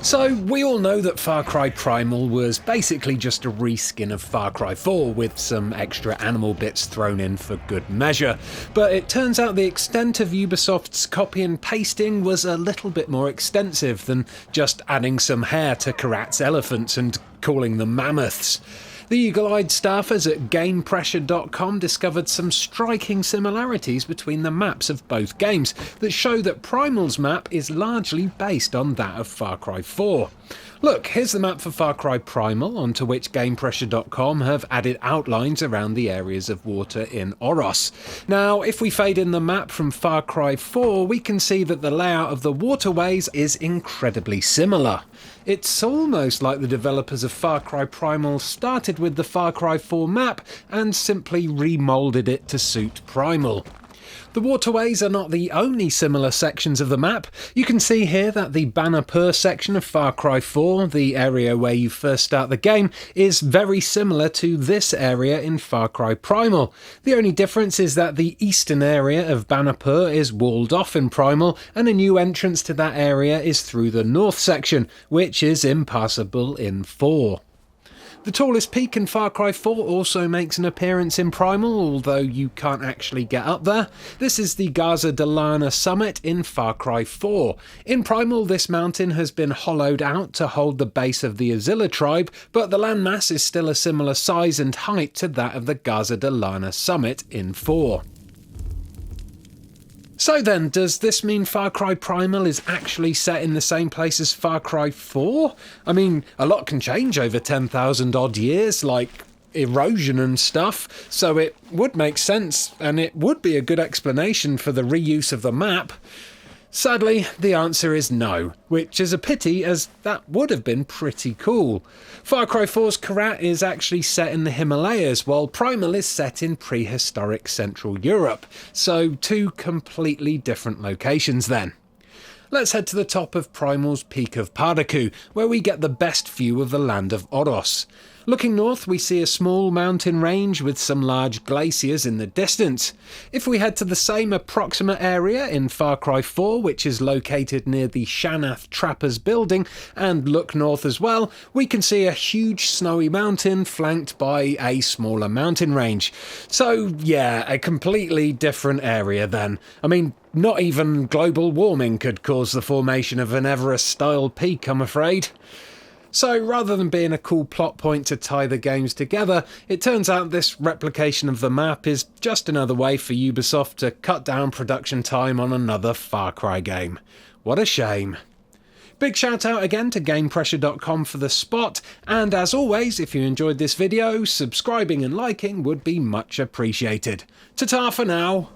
So, we all know that Far Cry Primal was basically just a reskin of Far Cry 4 with some extra animal bits thrown in for good measure, but it turns out the extent of Ubisoft's copy and pasting was a little bit more extensive than just adding some hair to Kyrat's elephants and calling them Mammoths. The eagle-eyed staffers at GamePressure.com discovered some striking similarities between the maps of both games that show that Primal's map is largely based on that of Far Cry 4. Look, here's the map for Far Cry Primal, onto which GamePressure.com have added outlines around the areas of water in Oros. Now, if we fade in the map from Far Cry 4, we can see that the layout of the waterways is incredibly similar. It's almost like the developers of Far Cry Primal started with the Far Cry 4 map and simply remoulded it to suit Primal. The waterways are not the only similar sections of the map. You can see here that the Banapur section of Far Cry 4, the area where you first start the game, is very similar to this area in Far Cry Primal. The only difference is that the eastern area of Banapur is walled off in Primal, and a new entrance to that area is through the north section, which is impassable in 4. The tallest peak in Far Cry 4 also makes an appearance in Primal, although you can't actually get up there. This is the Gaza de Lana summit in Far Cry 4. In Primal, this mountain has been hollowed out to hold the base of the Azilla tribe, but the landmass is still a similar size and height to that of the Gaza de Lana summit in 4. So then, does this mean Far Cry Primal is actually set in the same place as Far Cry 4? I mean, a lot can change over 10,000 odd years, like erosion and stuff, so it would make sense, and it would be a good explanation for the reuse of the map. Sadly, the answer is no, which is a pity as that would have been pretty cool. Far Cry 4's Kyrat is actually set in the Himalayas, while Primal is set in prehistoric Central Europe, so two completely different locations then. Let's head to the top of Primal's Peak of Pardaku, where we get the best view of the land of Oros. Looking north, we see a small mountain range with some large glaciers in the distance. If we head to the same approximate area in Far Cry 4, which is located near the Shanath Trappers building, and look north as well, we can see a huge snowy mountain flanked by a smaller mountain range. So yeah, a completely different area then. I mean, not even global warming could cause the formation of an Everest-style peak, I'm afraid. So rather than being a cool plot point to tie the games together, it turns out this replication of the map is just another way for Ubisoft to cut down production time on another Far Cry game. What a shame. Big shout out again to GamePressure.com for the spot, and as always, if you enjoyed this video, subscribing and liking would be much appreciated. Ta-ta for now!